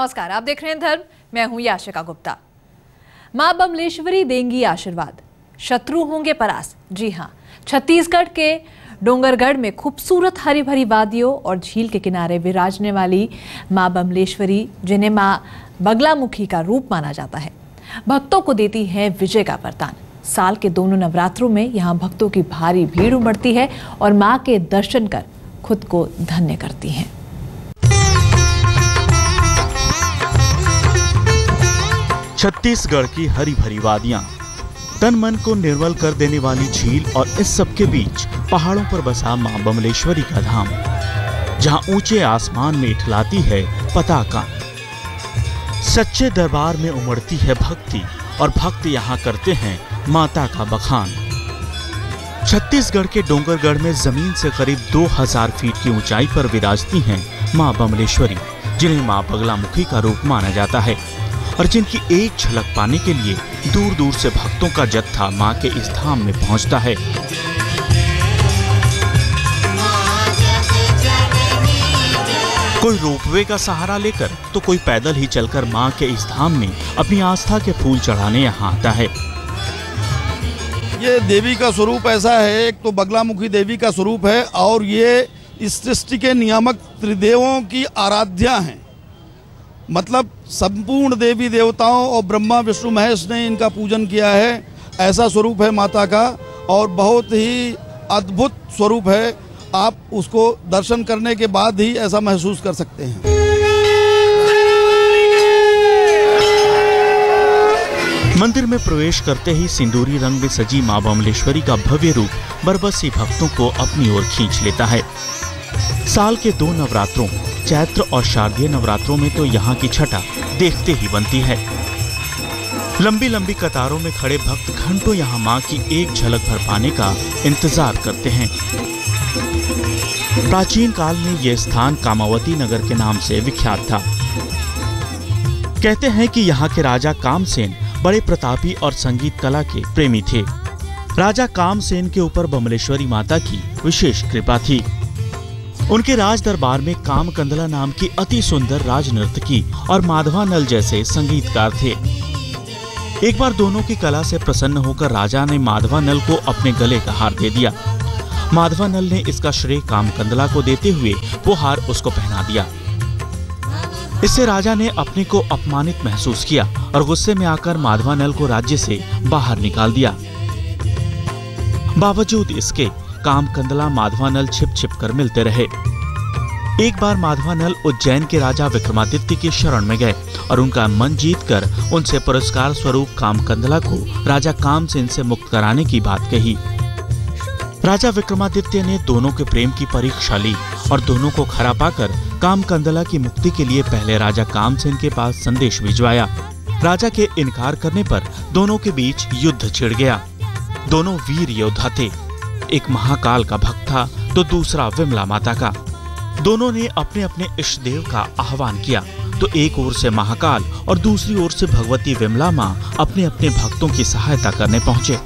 नमस्कार, आप देख रहे हैं धर्म। मैं हूं याशिका गुप्ता। मां बमलेश्वरी देंगी आशीर्वाद, शत्रु होंगे परास्त। जी हां, छत्तीसगढ़ के डोंगरगढ़ में खूबसूरत हरी भरी वादियों और झील के किनारे विराजने वाली मां बमलेश्वरी, जिन्हें मां बगलामुखी का रूप माना जाता है, भक्तों को देती है विजय का वरदान। साल के दोनों नवरात्रों में यहां भक्तों की भारी भीड़ उमड़ती है और मां के दर्शन कर खुद को धन्य करती हैं। छत्तीसगढ़ की हरी भरी वादियां, तन मन को निर्मल कर देने वाली झील और इस सब के बीच पहाड़ों पर बसा मां बमलेश्वरी का धाम, जहां ऊंचे आसमान में इठलाती है पताका। सच्चे दरबार में उमड़ती है भक्ति और भक्त यहां करते हैं माता का बखान। छत्तीसगढ़ के डोंगरगढ़ में जमीन से करीब 2000 फीट की ऊंचाई पर विराजती हैं मां बमलेश्वरी, जिन्हें मां बगलामुखी का रूप माना जाता है और जिनकी एक झलक पाने के लिए दूर दूर से भक्तों का जत्था मां के इस धाम में पहुंचता है। कोई रोपवे का सहारा लेकर तो कोई पैदल ही चलकर मां के इस धाम में अपनी आस्था के फूल चढ़ाने यहाँ आता है। ये देवी का स्वरूप ऐसा है, एक तो बगलामुखी देवी का स्वरूप है और ये इस सृष्टि के नियामक त्रिदेवों की आराध्या हैं। मतलब संपूर्ण देवी देवताओं और ब्रह्मा विष्णु महेश ने इनका पूजन किया है। ऐसा स्वरूप है माता का और बहुत ही अद्भुत स्वरूप है। आप उसको दर्शन करने के बाद ही ऐसा महसूस कर सकते हैं। मंदिर में प्रवेश करते ही सिंदूरी रंग में सजी मां बमलेश्वरी का भव्य रूप बरबसी भक्तों को अपनी ओर खींच लेता है। साल के 2 नवरात्रों, चैत्र और शारदीय नवरात्रों में तो यहाँ की छटा देखते ही बनती है। लंबी लंबी कतारों में खड़े भक्त घंटों यहाँ मां की एक झलक भर पाने का इंतजार करते हैं। प्राचीन काल में यह स्थान कामावती नगर के नाम से विख्यात था। कहते हैं कि यहाँ के राजा कामसेन बड़े प्रतापी और संगीत कला के प्रेमी थे। राजा कामसेन के ऊपर बमलेश्वरी माता की विशेष कृपा थी। उनके राज दरबार में कामकंदला नाम की अति सुंदर राजनर्तकी और माधवानल जैसे संगीतकार थे। एक बार दोनों की कला से प्रसन्न होकर राजा ने माधवानल को अपने गले का हार दे दिया। माधवानल ने इसका श्रेय कामकंदला को देते हुए वो हार उसको पहना दिया। इससे राजा ने अपने को अपमानित महसूस किया और गुस्से में आकर माधवानल को राज्य से बाहर निकाल दिया। बावजूद इसके कामकंदला माधवानल छिप छिप कर मिलते रहे। एक बार माधवानल उज्जैन के राजा विक्रमादित्य की शरण में गए और उनका मन जीतकर उनसे पुरस्कार स्वरूप कामकंदला को राजा कामसेन से मुक्त कराने की बात कही। राजा विक्रमादित्य ने दोनों के प्रेम की परीक्षा ली और दोनों को खरा पाकर कामकंदला की मुक्ति के लिए पहले राजा कामसेन के पास संदेश भिजवाया। राजा के इनकार करने पर दोनों के बीच युद्ध छिड़ गया। दोनों वीर योद्धा थे। एक महाकाल का भक्त था तो दूसरा विमला माता का। दोनों ने अपने अपने इष्ट देव का आह्वान किया तो एक ओर से महाकाल और दूसरी ओर से भगवती विमला मां अपने अपने भक्तों की सहायता करने पहुंचे।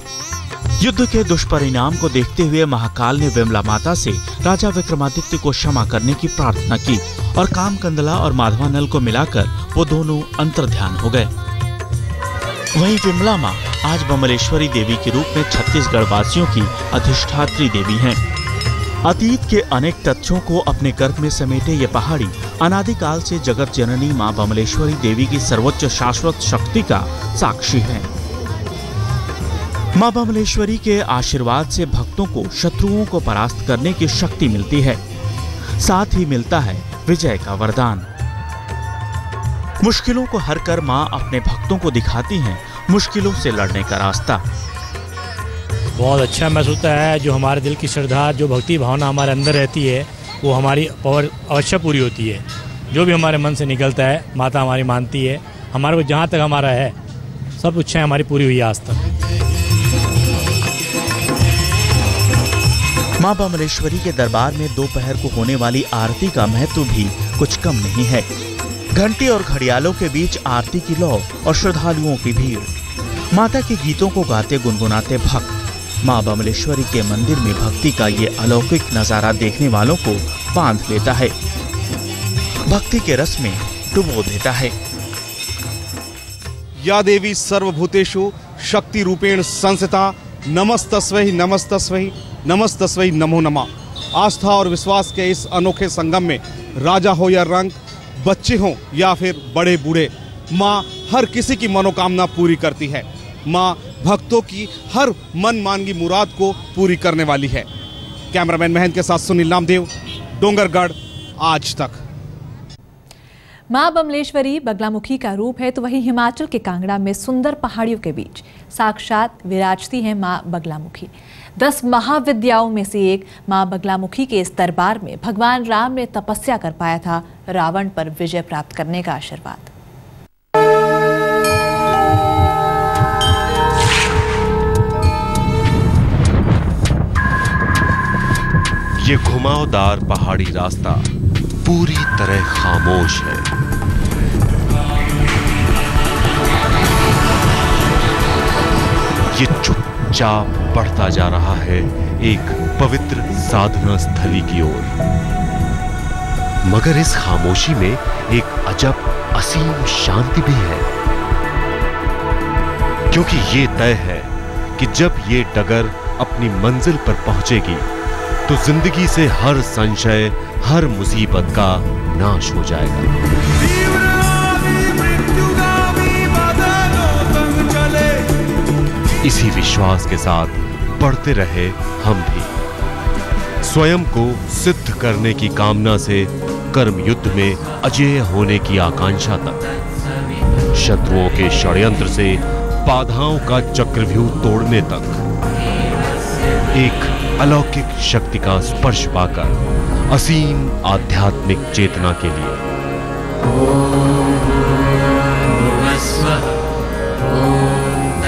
युद्ध के दुष्परिणाम को देखते हुए महाकाल ने विमला माता से राजा विक्रमादित्य को क्षमा करने की प्रार्थना की और कामकंदला और माधवानल को मिलाकर वो दोनों अंतर्ध्यान हो गए। वहीं विमला मां आज बमलेश्वरी देवी के रूप में छत्तीसगढ़ वासियों की अधिष्ठात्री देवी हैं। अतीत के अनेक तथ्यों को अपने गर्भ में समेटे ये पहाड़ी अनादिकाल से जगत जननी मां बमलेश्वरी देवी की सर्वोच्च शाश्वत शक्ति का साक्षी है। मां बमलेश्वरी के आशीर्वाद से भक्तों को शत्रुओं को परास्त करने की शक्ति मिलती है, साथ ही मिलता है विजय का वरदान। मुश्किलों को हर कर मां अपने भक्तों को दिखाती हैं मुश्किलों से लड़ने का रास्ता। बहुत अच्छा महसूस होता है। जो हमारे दिल की श्रद्धा, जो भक्ति भावना हमारे अंदर रहती है, वो हमारी अवश्य पूरी होती है। जो भी हमारे मन से निकलता है माता हमारी मानती है। हमारे को जहाँ तक हमारा है सब इच्छाएं हमारी पूरी हुई है आज तक। मां बमलेश्वरी के दरबार में दोपहर को होने वाली आरती का महत्व भी कुछ कम नहीं है। घंटी और घड़ियालों के बीच आरती की लौ और श्रद्धालुओं की भीड़। माता के गीतों को गाते गुनगुनाते भक्त मां बमलेश्वरी के मंदिर में भक्ति का ये अलौकिक नजारा देखने वालों को बांध लेता है। भक्ति के रस में डुबो देता है। या देवी सर्वभूतेषु शक्ति रूपेण संस्थिता नमस्तस्मै नमस्तस्मै नमस्तस्मै नमो नमः। आस्था और विश्वास के इस अनोखे संगम में राजा हो या रंग, बच्चे हों या फिर बड़े बूढ़े, माँ हर किसी की मनोकामना पूरी करती है। माँ भक्तों की हर मन मांगी मुराद को पूरी करने वाली है। कैमरामैन महंत के साथ सुनील नामदेव, डोंगरगढ़, आज तक। मां बमलेश्वरी बगलामुखी का रूप है तो वहीं हिमाचल के कांगड़ा में सुंदर पहाड़ियों के बीच साक्षात विराजती है मां बगलामुखी। 10 महाविद्याओं में से एक मां बगलामुखी के इस दरबार में भगवान राम ने तपस्या कर पाया था रावण पर विजय प्राप्त करने का आशीर्वाद। ये घुमावदार पहाड़ी रास्ता पूरी तरह खामोश है। ये चुपचाप बढ़ता जा रहा है एक पवित्र साधना स्थली की ओर। मगर इस खामोशी में एक अजब असीम शांति भी है, क्योंकि ये तय है कि जब ये डगर अपनी मंजिल पर पहुंचेगी तो जिंदगी से हर संशय, हर मुसीबत का नाश हो जाएगा। इसी विश्वास के साथ बढ़ते रहे हम भी, स्वयं को सिद्ध करने की कामना से कर्म युद्ध में अजेय होने की आकांक्षा तक, शत्रुओं के षड्यंत्र से बाधाओं का चक्रव्यूह तोड़ने तक, एक अलौकिक शक्ति का स्पर्श पाकर असीम आध्यात्मिक चेतना के लिए।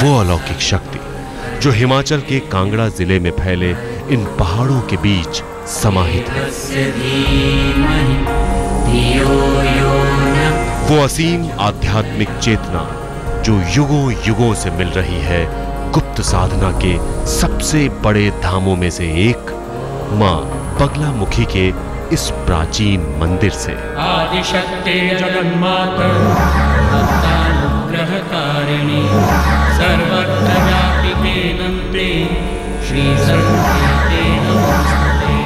वो अलौकिक शक्ति जो हिमाचल के कांगड़ा जिले में फैले इन पहाड़ों के बीच समाहित है। वो असीम आध्यात्मिक चेतना जो युगों युगों से मिल रही है गुप्त साधना के सबसे बड़े धामों में से एक मां बगलामुखी के इस प्राचीन मंदिर से। आदिशक्ति जगन्माता अनुग्रहकारिणी सर्वत्र व्यापिते नंदे श्री संकीर्ते नमस्ते।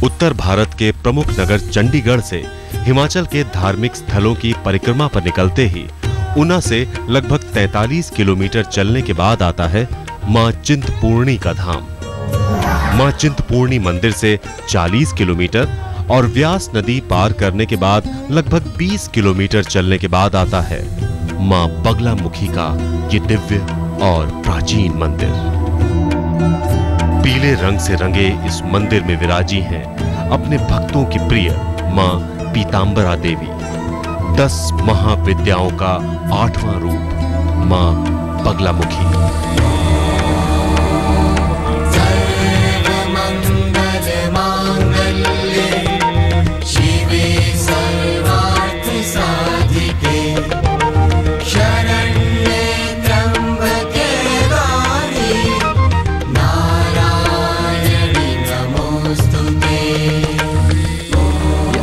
उत्तर भारत के प्रमुख नगर चंडीगढ़ से हिमाचल के धार्मिक स्थलों की परिक्रमा पर निकलते ही ऊना से लगभग 43 किलोमीटर चलने के बाद आता है मां चिंतपूर्णी का धाम। मां चिंतपूर्णी मंदिर से 40 किलोमीटर और व्यास नदी पार करने के बाद लगभग 20 किलोमीटर चलने के बाद आता है मां बगलामुखी का ये दिव्य और प्राचीन मंदिर। पीले रंग से रंगे इस मंदिर में विराजी हैं अपने भक्तों की प्रिय मां पीतांबरा देवी। 10 महाविद्याओं का 8वां रूप मां बगलामुखी।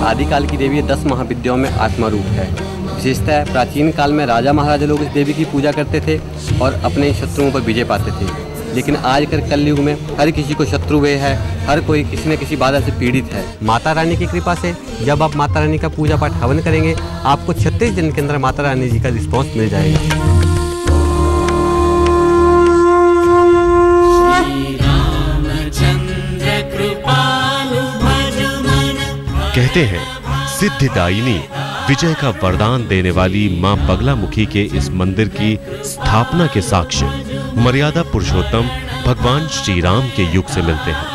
आदिकाल की देवी 10 महाविद्याओं में 8वां रूप है। विशेषता है प्राचीन काल में राजा महाराजा लोग इस देवी की पूजा करते थे और अपने शत्रुओं पर विजय पाते थे। लेकिन आजकल कलयुग में हर किसी को शत्रु हुए है, हर कोई किसी न किसी बाधा से पीड़ित है। माता रानी की कृपा से जब आप माता रानी का पूजा पाठ हवन करेंगे आपको 36 दिन के अंदर माता रानी जी का रिस्पॉन्स मिल जाएगा। कहते हैं सिद्धिदायिनी विजय का वरदान देने वाली मां बगलामुखी के इस मंदिर की स्थापना के साक्ष्य मर्यादा पुरुषोत्तम भगवान श्री राम के युग से मिलते हैं।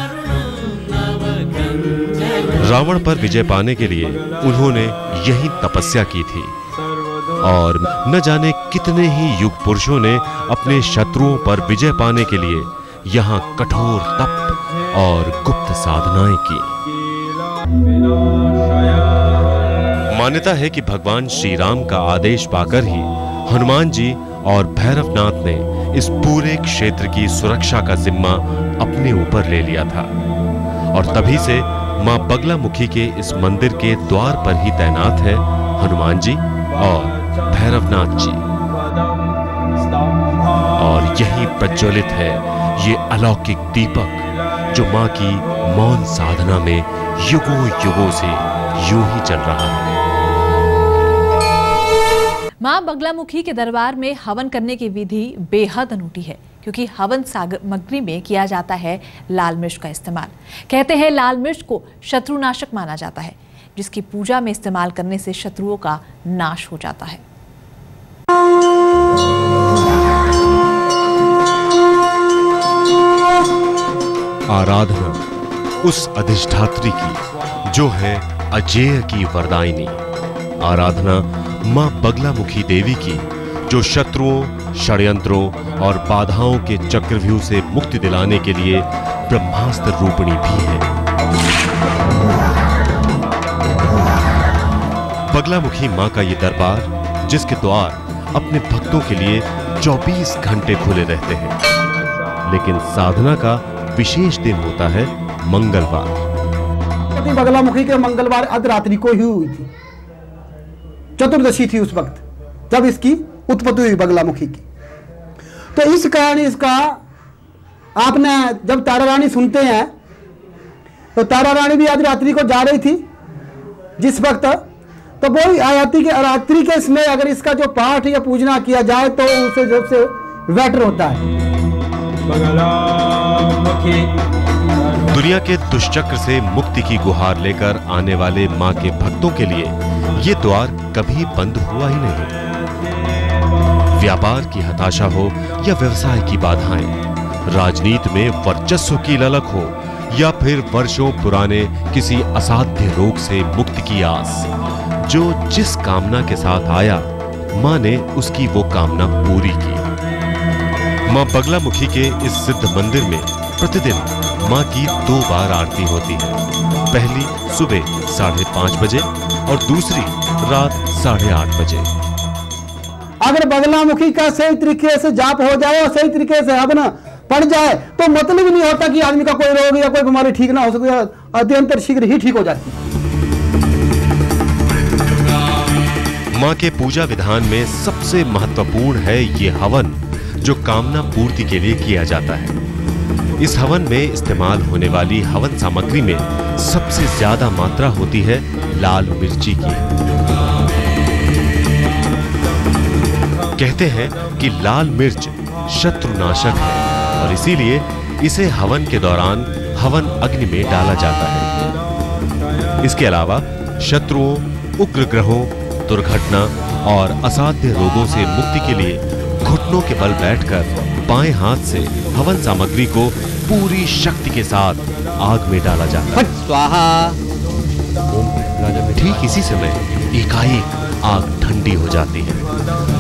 रावण पर विजय पाने के लिए उन्होंने यही तपस्या की थी और न जाने कितने ही युग पुरुषों ने अपने शत्रुओं पर विजय पाने के लिए यहाँ कठोर तप और गुप्त साधनाएं की। मान्यता है कि भगवान श्री राम का आदेश पाकर ही हनुमान जी और भैरवनाथ ने इस पूरे क्षेत्र की सुरक्षा का जिम्मा अपने ऊपर ले लिया था और तभी से मां बगलामुखी के इस मंदिर के द्वार पर ही तैनात है हनुमान जी और भैरवनाथ जी। और यही प्रज्वलित है ये अलौकिक दीपक जो मां की मौन साधना में युगों युगों से यूं ही चल रहा है। मां बगलामुखी के दरबार में हवन करने की विधि बेहद अनूठी है, क्योंकि हवन सामग्री में किया जाता है लाल मिर्च का इस्तेमाल। कहते हैं लाल मिर्च को शत्रुनाशक माना जाता है, जिसकी पूजा में इस्तेमाल करने से शत्रुओं का नाश हो जाता है। आराधना उस अधिष्ठात्री की जो है अजेय की वरदायिनी। आराधना मां बगलामुखी देवी की जो शत्रुओं, षड्यंत्रों और बाधाओं के चक्रव्यूह से मुक्ति दिलाने के लिए ब्रह्मास्त्र रूपिणी भी है। बगलामुखी मां का ये दरबार, जिसके द्वार अपने भक्तों के लिए 24 घंटे खुले रहते हैं, लेकिन साधना का विशेष दिन होता है मंगलवार। बगलामुखी के मंगलवार अर्धरात्रि को ही हुई थी, चतुर्दशी थी उस वक्त जब इसकी उत्पत्ति हुई बगलामुखी की। तो इस कारण इसका आपने जब तारा रानी सुनते हैं तो तारा रानी भी आज रात्रि को जा रही थी जिस वक्त, तो वो आयाति के रात्रि के समय अगर इसका जो पाठ या पूजना किया जाए तो उसे सबसे बेटर होता है। दुनिया के दुष्चक्र से मुक्ति की गुहार लेकर आने वाले मां के भक्तों के लिए ये द्वार कभी बंद हुआ ही नहीं। व्यापार की हताशा हो या व्यवसाय की बाधाएं, राजनीति में वर्चस्व की ललक हो या फिर वर्षों पुराने किसी असाध्य रोग से मुक्ति की आस, जो जिस कामना के साथ आया मां ने उसकी वो कामना पूरी की। मां बगलामुखी के इस सिद्ध मंदिर में प्रतिदिन मां की 2 बार आरती होती है। पहली सुबह 5:30 बजे और दूसरी रात 8:30 बजे। अगर बगलामुखी का सही तरीके से जाप हो जाए और सही तरीके से हवन पड़ जाए तो मतलब ही नहीं होता कि आदमी का कोई रोग या कोई बीमारी ठीक ना हो सके, अत्यंत शीघ्र ही ठीक हो जाती है। मां के पूजा विधान में सबसे महत्वपूर्ण है ये हवन, जो कामना पूर्ति के लिए किया जाता है। इस हवन में इस्तेमाल होने वाली हवन सामग्री में सबसे ज्यादा मात्रा होती है लाल मिर्ची की। कहते हैं कि लाल मिर्च शत्रुनाशक है और इसीलिए इसे हवन के दौरान हवन अग्नि में डाला जाता है। इसके अलावा शत्रुओं, उग्र ग्रहों, दुर्घटना और असाध्य रोगों से मुक्ति के लिए घुटनों के बल बैठकर बाएं हाथ से हवन सामग्री को पूरी शक्ति के साथ आग में डाला जाता है। स्वाहा। ठीक इसी समय एकाएक आग ठंडी हो जाती है,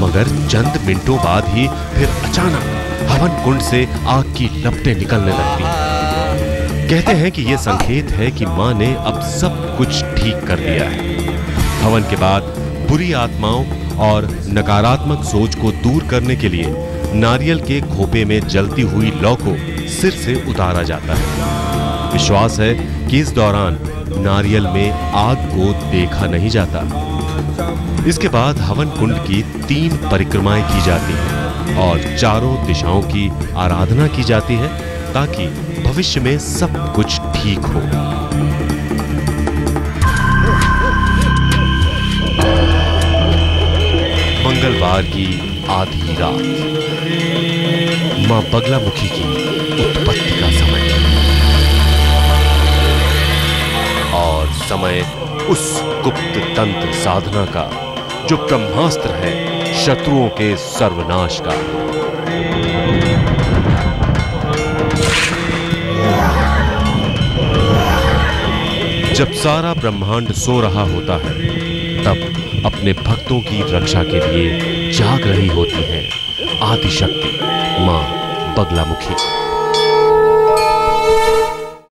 मगर चंद मिनटों बाद ही फिर अचानक हवन कुंड से आग की लपटें निकलने लगती हैं। कहते हैं कि यह संकेत है कि मां ने अब सब कुछ ठीक कर दिया है। हवन के बाद बुरी आत्माओं और नकारात्मक सोच को दूर करने के लिए नारियल के खोपे में जलती हुई लौ को सिर से उतारा जाता है। विश्वास है कि इस दौरान नारियल में आग को देखा नहीं जाता। इसके बाद हवन कुंड की 3 परिक्रमाएं की जाती हैं और चारों दिशाओं की आराधना की जाती है ताकि भविष्य में सब कुछ ठीक हो। मंगलवार की आधी रात, मां बगलामुखी की उत्पत्ति का समय और समय उस गुप्त तंत्र साधना का जो ब्रह्मास्त्र है शत्रुओं के सर्वनाश का। जब सारा ब्रह्मांड सो रहा होता है तब अपने भक्तों की रक्षा के लिए जाग रही होती है आदिशक्ति मां बगलामुखी।